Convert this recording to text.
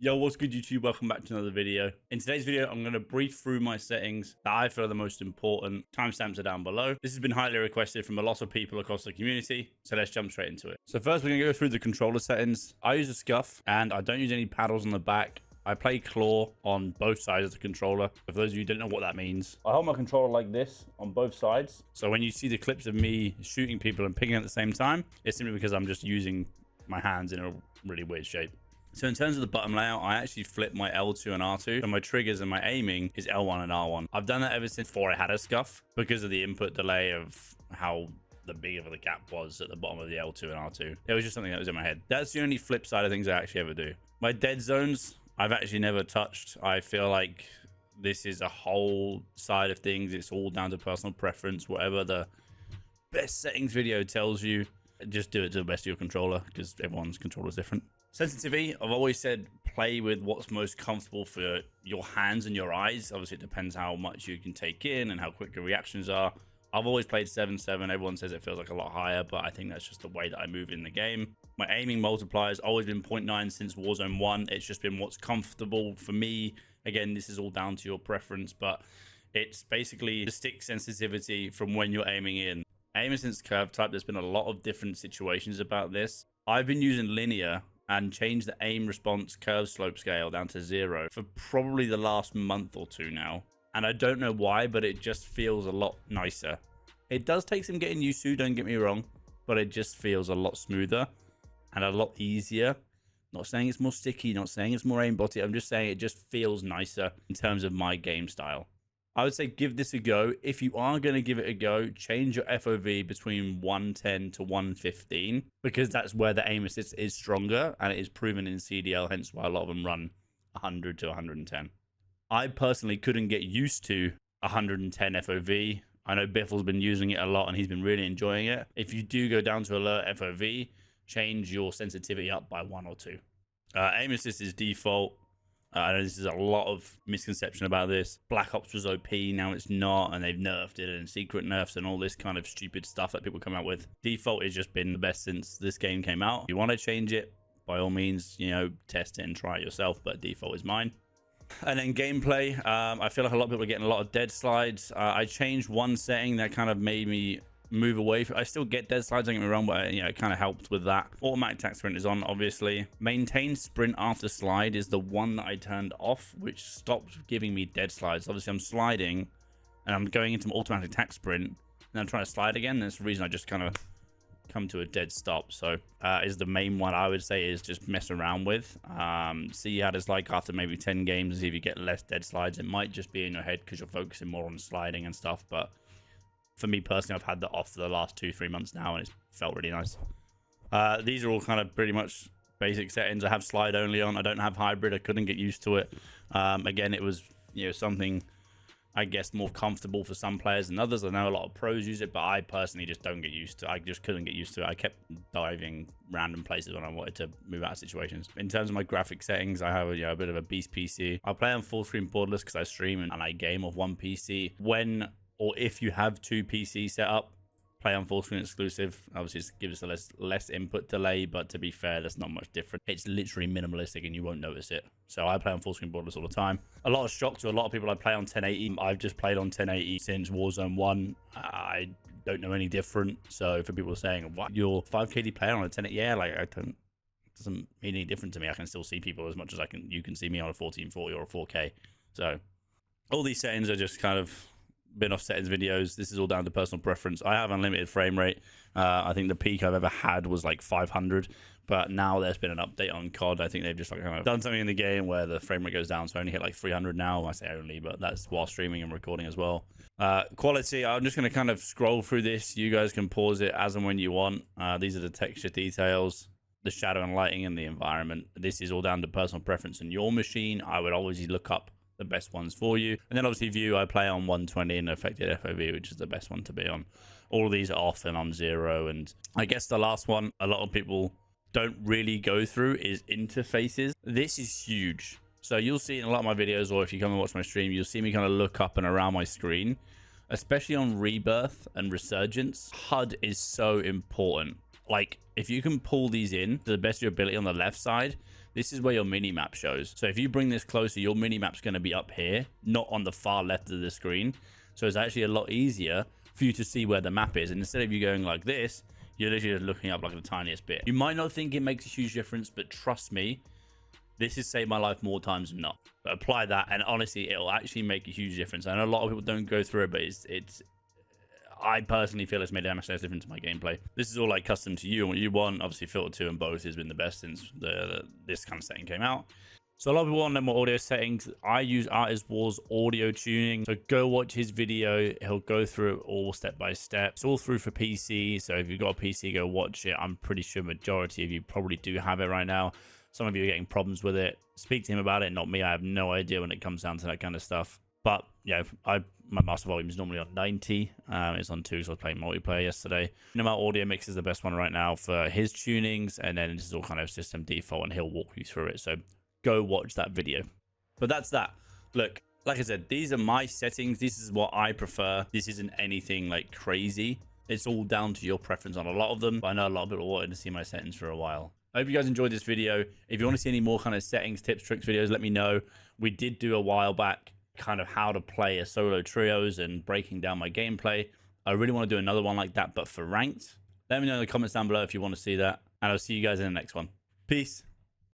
Yo, what's good, YouTube? Welcome back to another video. In today's video, I'm going to brief through my settings that I feel are the most important. Timestamps are down below. This has been highly requested from a lot of people across the community, so let's jump straight into it. So first, we're going to go through the controller settings. I use a scuff, and I don't use any paddles on the back. I play claw on both sides of the controller. For those of you who don't know what that means, I hold my controller like this on both sides. So when you see the clips of me shooting people and picking at the same time, it's simply because I'm just using my hands in a really weird shape. So in terms of the button layout, I actually flip my L2 and R2, and my triggers and my aiming is L1 and R1. I've done that ever since before I had a scuff because of the input delay of how the big of the gap was at the bottom of the L2 and R2. It was just something that was in my head. That's the only flip side of things I actually ever do. My dead zones, I've actually never touched. I feel like this is a whole side of things. It's all down to personal preference. Whatever the best settings video tells you, just do it to the best of your controller because everyone's controller is different. Sensitivity, I've always said play with what's most comfortable for your hands and your eyes. Obviously, it depends how much you can take in and how quick your reactions are. I've always played 7.7. Everyone says it feels like a lot higher, but I think that's just the way that I move in the game. My aiming multiplier has always been 0.9 since Warzone 1. It's just been what's comfortable for me. Again, this is all down to your preference, but it's basically the stick sensitivity from when you're aiming in. Aim assist curve type, there's been a lot of different situations about this. I've been using linear and changed the aim response curve slope scale down to 0 for probably the last month or two now. And I don't know why, but it just feels a lot nicer. It does take some getting used to, don't get me wrong, but it just feels a lot smoother and a lot easier. Not saying it's more sticky, not saying it's more aimbotty. I'm just saying it just feels nicer in terms of my game style. I would say give this a go. If you are going to give it a go, change your FOV between 110 to 115 because that's where the aim assist is stronger and it is proven in CDL, hence why a lot of them run 100 to 110. I personally couldn't get used to 110 FOV. I know Biffle's been using it a lot and he's been really enjoying it. If you do go down to a lower FOV, change your sensitivity up by 1 or 2. Aim assist is default. I know this is a lot of misconception about this. Black Ops was OP, now it's not, and they've nerfed it, and secret nerfs and all this kind of stupid stuff that people come out with. Default has just been the best since this game came out. If you want to change it, by all means, you know, test it and try it yourself, but default is mine. And then gameplay, I feel like a lot of people are getting a lot of dead slides. I changed one setting that kind of made me move away from. I still get dead slides, don't get me wrong, but you know, it kind of helped with that. Automatic attack sprint is on, obviously. Maintain sprint after slide is the one that I turned off, which stopped giving me dead slides. Obviously, I'm sliding and I'm going into my automatic attack sprint and I'm trying to slide again. That's the reason I just kind of come to a dead stop. So is the main one I would say is just mess around with. See how it's like after maybe 10 games, see if you get less dead slides. It might just be in your head because you're focusing more on sliding and stuff, but for me personally, I've had that off for the last 2-3 months now, and it's felt really nice. These are all kind of pretty much basic settings. I have slide only on. I don't have hybrid. I couldn't get used to it. Again, it was, you know, something I guess more comfortable for some players than others. I know a lot of pros use it, but I personally just don't get used to it. I just couldn't get used to it. I kept diving random places when I wanted to move out of situations. In terms of my graphic settings, I have a bit of a beast PC. I play on full screen borderless because I stream and I game off one PC. When or if you have 2 PCs set up, play on full screen exclusive. Obviously, it gives us less input delay, but to be fair, there's not much different. It's literally minimalistic and you won't notice it. So I play on full screen borderless all the time. A lot of shock to a lot of people. I play on 1080. I've just played on 1080 since Warzone 1. I don't know any different. So for people saying, what, you're 5KD player on a 1080? Yeah, like I don't, it doesn't mean any different to me. I can still see people as much as you can see me on a 1440 or a 4K. So all these settings are just kind of been off settings videos. This is all down to personal preference. I have unlimited frame rate. I think the peak I've ever had was like 500, but now there's been an update on COD. I think they've just like kind of done something in the game where the frame rate goes down, so I only hit like 300 now. I say only, but that's while streaming and recording as well. Quality, I'm just going to kind of scroll through this. You guys can pause it as and when you want. These are the texture details, the shadow and lighting, and the environment. This is all down to personal preference in your machine. I would always look up the best ones for you. And then obviously view, I play on 120 and affected FOV, which is the best one to be on. All of these are off and on 0. And I guess the last one a lot of people don't really go through is interfaces. This is huge. So you'll see in a lot of my videos, or if you come and watch my stream, you'll see me kind of look up and around my screen, especially on Rebirth and Resurgence. HUD is so important. Like, if you can pull these in to the best of your ability on the left side, this is where your mini map shows. So if you bring this closer, your mini map's going to be up here, not on the far left of the screen. So it's actually a lot easier for you to see where the map is. And instead of you going like this, you're literally just looking up like the tiniest bit. You might not think it makes a huge difference, but trust me, this has saved my life more times than not. But apply that, and honestly, it'll actually make a huge difference. I know a lot of people don't go through it, but it's I personally feel it's made a massive difference to my gameplay. This is all like custom to you and what you want. Obviously, filter 2 and both has been the best since this kind of setting came out. So a lot of people want to know more audio settings. I use Artist Wars audio tuning. So go watch his video. He'll go through it all step by step. It's all through for PC. So if you've got a PC, go watch it. I'm pretty sure majority of you probably do have it right now. Some of you are getting problems with it. Speak to him about it, not me. I have no idea when it comes down to that kind of stuff. But yeah, my master volume is normally on 90. It's on 2, so I was playing multiplayer yesterday. Nomad Audio Mix is the best one right now for his tunings, and then this is all kind of system default, and he'll walk you through it. So go watch that video. But that's that. Look, like I said, these are my settings. This is what I prefer. This isn't anything like crazy. It's all down to your preference on a lot of them. But I know a lot of people wanted to see my settings for a while. I hope you guys enjoyed this video. If you want to see any more kind of settings, tips, tricks videos, let me know. We did do a while back kind of how to play a solo trios and breaking down my gameplay. I really want to do another one like that, but for ranked. Let me know in the comments down below if you want to see that. And I'll see you guys in the next one. Peace.